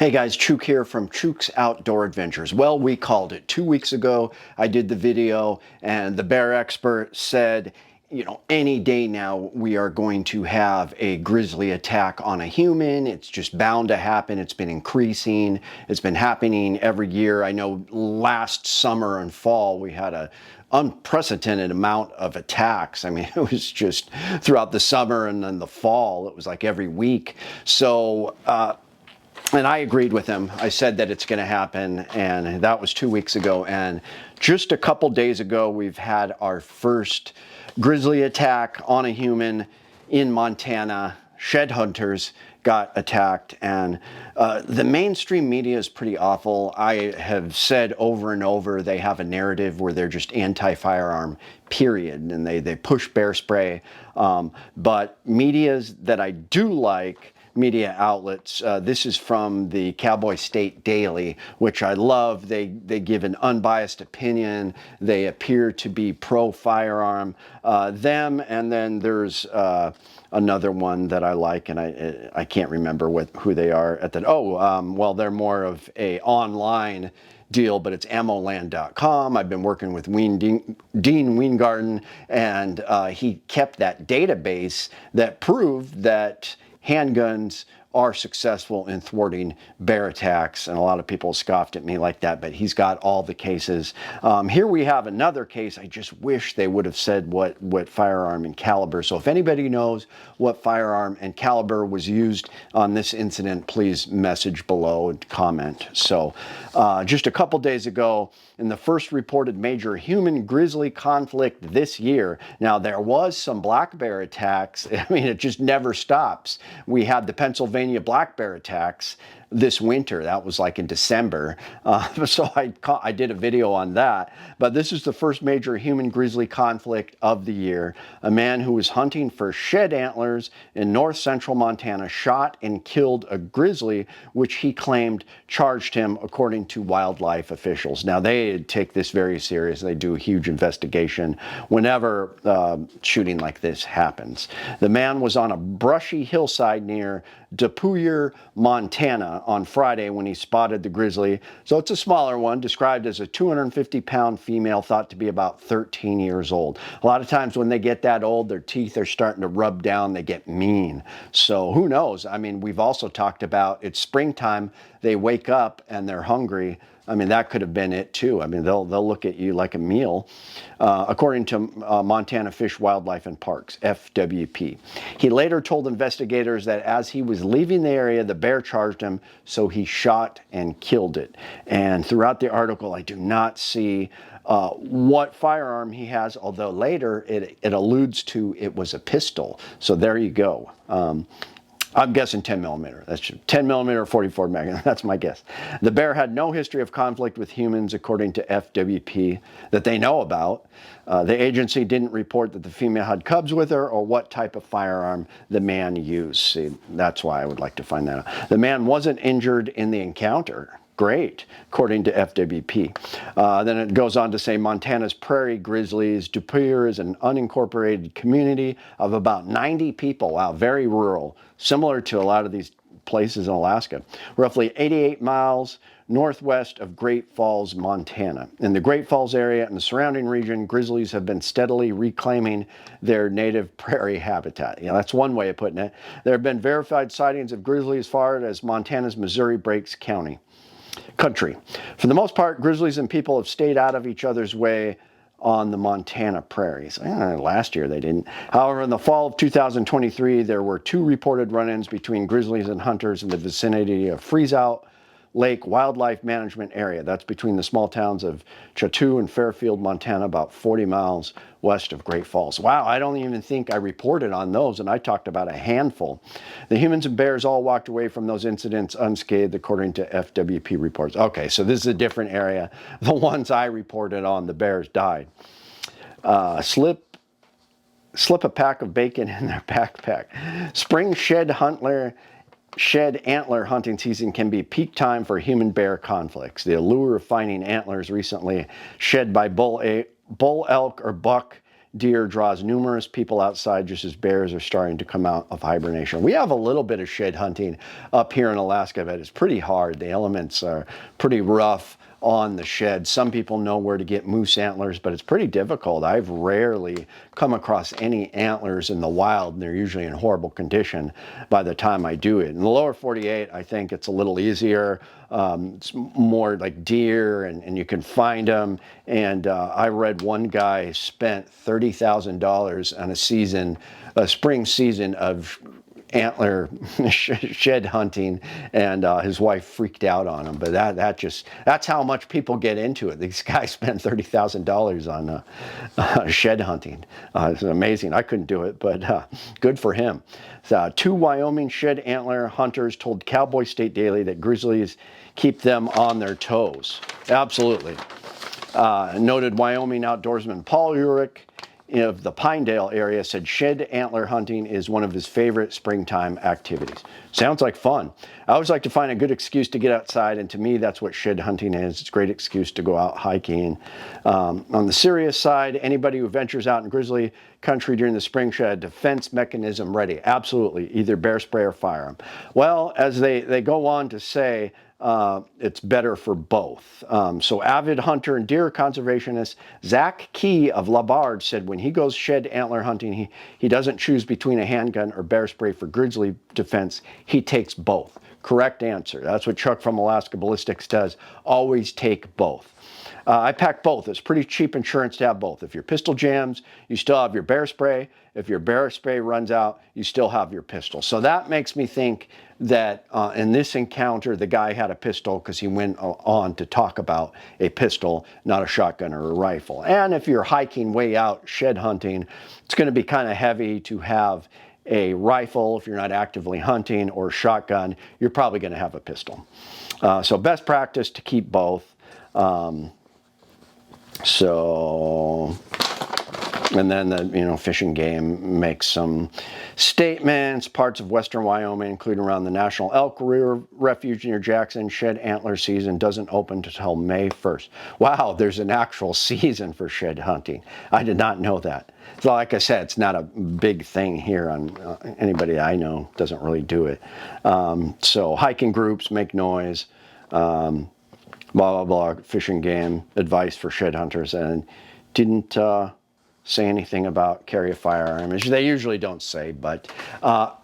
Hey guys, Chuke here from Chuke's Outdoor Adventures. Well, we called it. 2 weeks ago, I did the video and the bear expert said, any day now we are going to have a grizzly attack on a human. It's just bound to happen. It's been increasing. It's been happening every year. I know last summer and fall we had a unprecedented amount of attacks. I mean, it was just throughout the summer and then the fall, it was like every week. So, and I agreed with him. I said that it's going to happen, and that was 2 weeks ago. And just a couple days ago, we've had our first grizzly attack on a human in Montana. Shed hunters got attacked, and the mainstream media is pretty awful. I have said over and over they have a narrative where they're just anti-firearm, period, and they push bear spray. But medias that I do like, media outlets. This is from the Cowboy State Daily, which I love. They give an unbiased opinion. They appear to be pro-firearm. Them, and then there's another one that I like, and I can't remember who they are at that. Well, they're more of a online deal, but it's ammoland.com. I've been working with Dean Weingarten, and he kept that database that proved that handguns are successful in thwarting bear attacks, and a lot of people scoffed at me like that, but he's got all the cases. Here we have another case. I just wish they would have said what firearm and caliber. So if anybody knows what firearm and caliber was used on this incident, please message below and comment. So just a couple days ago, in the first reported major human grizzly conflict this year. Now, there was some black bear attacks. I mean, it just never stops. We had the Pennsylvania black bear attacks this winter. That was like in December. So I did a video on that. But this is the first major human grizzly conflict of the year. A man who was hunting for shed antlers in north central Montana shot and killed a grizzly, which he claimed charged him, according to wildlife officials. Now, they take this very serious. They do a huge investigation whenever shooting like this happens. The man was on a brushy hillside near Depouiller, Montana on Friday when he spotted the grizzly. So it's a smaller one, described as a 250-pound female thought to be about 13 years old. A lot of times when they get that old, their teeth are starting to rub down, they get mean. So who knows? I mean, we've also talked about it's springtime, they wake up and they're hungry. I mean, that could have been it too. I mean, they'll look at you like a meal, according to Montana Fish, Wildlife and Parks, FWP. He later told investigators that as he was leaving the area, the bear charged him, so he shot and killed it. And throughout the article, I do not see what firearm he has, although later it alludes to it was a pistol. So there you go. I'm guessing 10 millimeter. That's 10 millimeter, 44 Magnum. That's my guess. The bear had no history of conflict with humans, according to FWP, that they know about. The agency didn't report that the female had cubs with her or what type of firearm the man used. See, that's why I would like to find that out. The man wasn't injured in the encounter. Great, according to FWP. Then it goes on to say Montana's prairie grizzlies. Depouiller is an unincorporated community of about 90 people. Wow, very rural, similar to a lot of these places in Alaska. Roughly 88 miles northwest of Great Falls, Montana. In the Great Falls area and the surrounding region, grizzlies have been steadily reclaiming their native prairie habitat. That's one way of putting it. There have been verified sightings of grizzly as far as Montana's Missouri Breaks country. For the most part, grizzlies and people have stayed out of each other's way on the Montana prairies. Last year they didn't. However, in the fall of 2023, there were 2 reported run-ins between grizzlies and hunters in the vicinity of Freezeout Lake Wildlife Management Area. That's between the small towns of Chateau and Fairfield, Montana, about 40 miles west of Great Falls. Wow, I don't even think I reported on those, and I talked about a handful. The humans and bears all walked away from those incidents unscathed, according to FWP reports. Okay, so this is a different area. The ones I reported on, the bears died. Slip a pack of bacon in their backpack. Spring shed antler hunting season can be peak time for human-bear conflicts. The allure of finding antlers recently shed by bull elk or buck deer draws numerous people outside just as bears are starting to come out of hibernation. We have a little bit of shed hunting up here in Alaska, but it's pretty hard. The elements are pretty rough on the shed. Some people know where to get moose antlers, but it's pretty difficult. I've rarely come across any antlers in the wild, and they're usually in horrible condition by the time I do it. In the lower 48, I think it's a little easier. It's more like deer, and you can find them. And I read one guy spent $30,000 on a spring season of antler shed hunting, and his wife freaked out on him. But that's how much people get into it. These guys spend $30,000 on shed hunting. It's amazing. I couldn't do it, but good for him. So, 2 Wyoming shed antler hunters told Cowboy State Daily that grizzlies keep them on their toes. Absolutely. Noted Wyoming outdoorsman Paul Urich of the Pinedale area said shed antler hunting is one of his favorite springtime activities. Sounds like fun. I always like to find a good excuse to get outside, and to me that's what shed hunting is. It's a great excuse to go out hiking. On the serious side, anybody who ventures out in grizzly country during the spring should have a defense mechanism ready. Absolutely, either bear spray or firearm. Well, as they go on to say, it's better for both. So avid hunter and deer conservationist Zach Key of Labarge said when he goes shed antler hunting, he doesn't choose between a handgun or bear spray for grizzly defense. He takes both. Correct answer. That's what Chuck from Alaska Ballistics does. Always take both. I pack both. It's pretty cheap insurance to have both. If your pistol jams, you still have your bear spray. If your bear spray runs out, you still have your pistol. So that makes me think that in this encounter, the guy had a pistol because he went on to talk about a pistol, not a shotgun or a rifle. And if you're hiking way out shed hunting, it's going to be kind of heavy to have a rifle. If you're not actively hunting, or a shotgun, you're probably going to have a pistol. So best practice to keep both. And then the Fish and Game makes some statements. Parts of western Wyoming, including around the National Elk Refuge near Jackson, shed antler season doesn't open until May 1st. Wow, there's an actual season for shed hunting. I did not know that. So like I said, it's not a big thing here. On anybody I know doesn't really do it. So hiking groups make noise. Blah, blah, blah, Fish and Game advice for shed hunters, and didn't say anything about carry a firearm. They usually don't say, but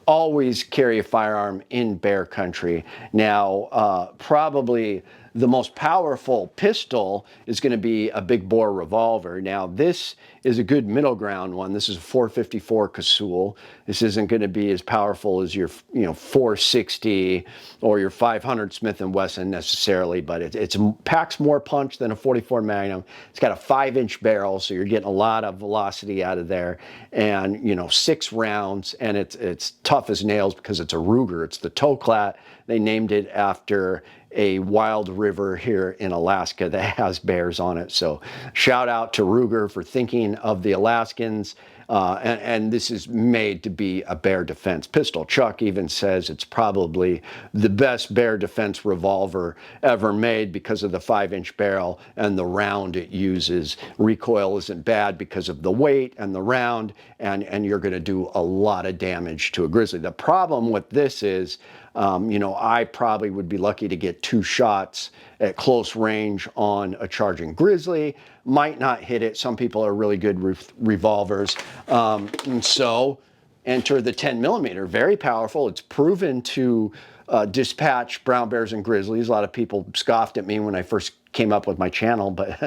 always carry a firearm in bear country. Now, probably the most powerful pistol is going to be a big bore revolver. Now, this is a good middle ground one. This is a 454 Casull. This isn't going to be as powerful as your 460 or your 500 Smith & Wesson necessarily, but it packs more punch than a 44 Magnum. It's got a 5-inch barrel, so you're getting a lot of velocity out of there, and 6 rounds, and it's tough as nails because it's a Ruger. It's the Toklat. They named it after a wild river here in Alaska that has bears on it. So shout out to Ruger for thinking of the Alaskans. And this is made to be a bear defense pistol. Chuck even says it's probably the best bear defense revolver ever made because of the 5-inch barrel and the round it uses. Recoil isn't bad because of the weight and the round, and you're going to do a lot of damage to a grizzly. The problem with this is, I probably would be lucky to get 2 shots at close range on a charging grizzly. Might not hit it. Some people are really good with revolvers. And so enter the 10mm. Very powerful. It's proven to dispatch brown bears and grizzlies. A lot of people scoffed at me when I first came up with my channel, but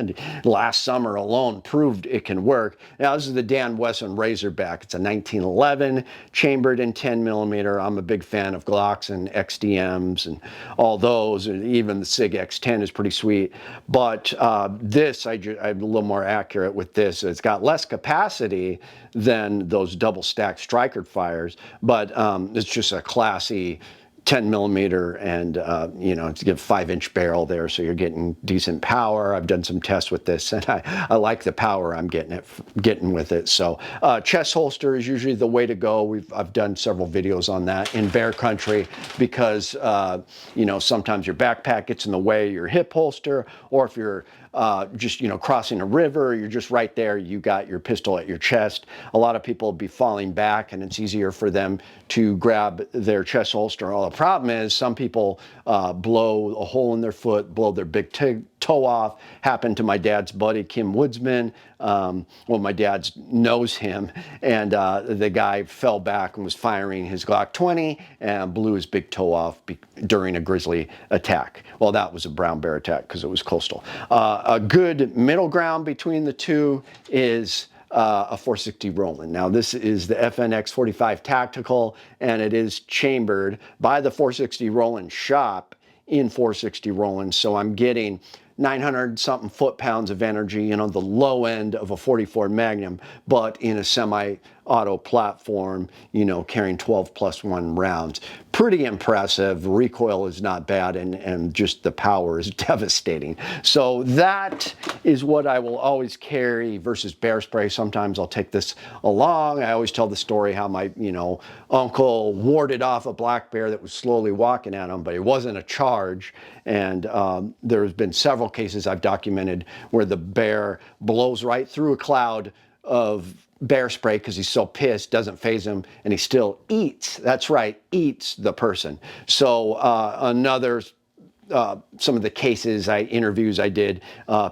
last summer alone proved it can work. Now, this is the Dan Wesson Razorback. It's a 1911, chambered in 10mm. I'm a big fan of Glocks and XDMs and all those, and even the SIG X10 is pretty sweet. But this, I'm a little more accurate with this. It's got less capacity than those double stacked striker fires, but it's just a classy 10mm, and it's a 5-inch barrel there, so you're getting decent power. I've done some tests with this, and I like the power I'm getting with it. So chest holster is usually the way to go. I've done several videos on that in bear country because sometimes your backpack gets in the way of your hip holster, or if you're just, you know, crossing a river, you're just right there, you got your pistol at your chest. A lot of people would be falling back and it's easier for them to grab their chest holster. All the problem is some people blow a hole in their foot, blow their big toe off. Happened to my dad's buddy, Kim Woodsman. Well, my dad knows him, and the guy fell back and was firing his Glock 20 and blew his big toe off during a Grizzly attack. Well, that was a brown bear attack because it was coastal. A good middle ground between the two is a 460 Roland. Now this is the FNX 45 Tactical, and it is chambered by the 460 Roland shop in 460 Roland. So I'm getting 900 something foot-pounds of energy, you know, the low end of a 44 Magnum, but in a semi-auto platform, you know, carrying 12+1 rounds. Pretty impressive. Recoil is not bad, and just the power is devastating. So that is what I will always carry versus bear spray. Sometimes I'll take this along. I always tell the story how my, you know, uncle warded off a black bear that was slowly walking at him, but it wasn't a charge. And there's been several cases I've documented where the bear blows right through a cloud of bear spray because he's so pissed, doesn't faze him, and he still eats. That's right, eats the person. So some of the cases, interviews I did,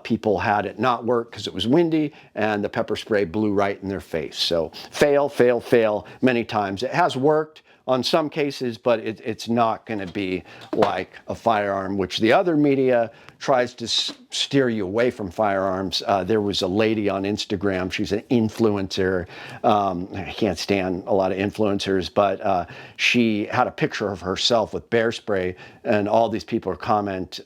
people had it not work because it was windy and the pepper spray blew right in their face. So fail, fail, fail many times. It has worked on some cases, but it's not going to be like a firearm, which the other media tries to steer you away from firearms. There was a lady on Instagram, she's an influencer. I can't stand a lot of influencers, but she had a picture of herself with bear spray, and all these people comment,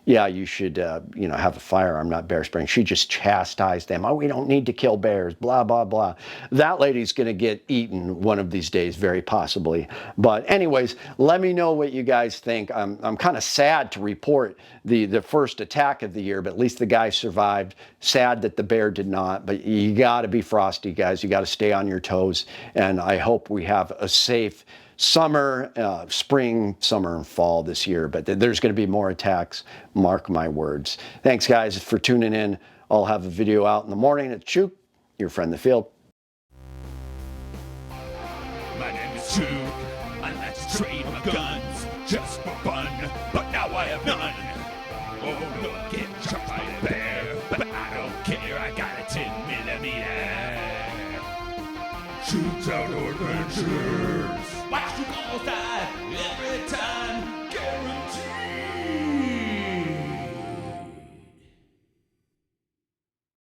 yeah, you should you know, have a firearm, not bear spray. And she just chastised them. Oh, we don't need to kill bears, blah, blah, blah. That lady's going to get eaten one of these days, very possibly. But anyways, let me know what you guys think. I'm kind of sad to report the first attack of the year, but at least the guy survived. Sad that the bear did not, but you got to be frosty, guys. You got to stay on your toes, and I hope we have a safe summer, spring, summer, and fall this year, but there's going to be more attacks, mark my words. Thanks, guys, for tuning in. I'll have a video out in the morning at Chuke, your friend in the field. My name is Chuke. I like to trade my guns just for fun, but now I have none. Oh, look, get shot by a bear, but I don't care. I got a 10mm. Chuke's Outdoor Adventures. Watch you gonna die every time.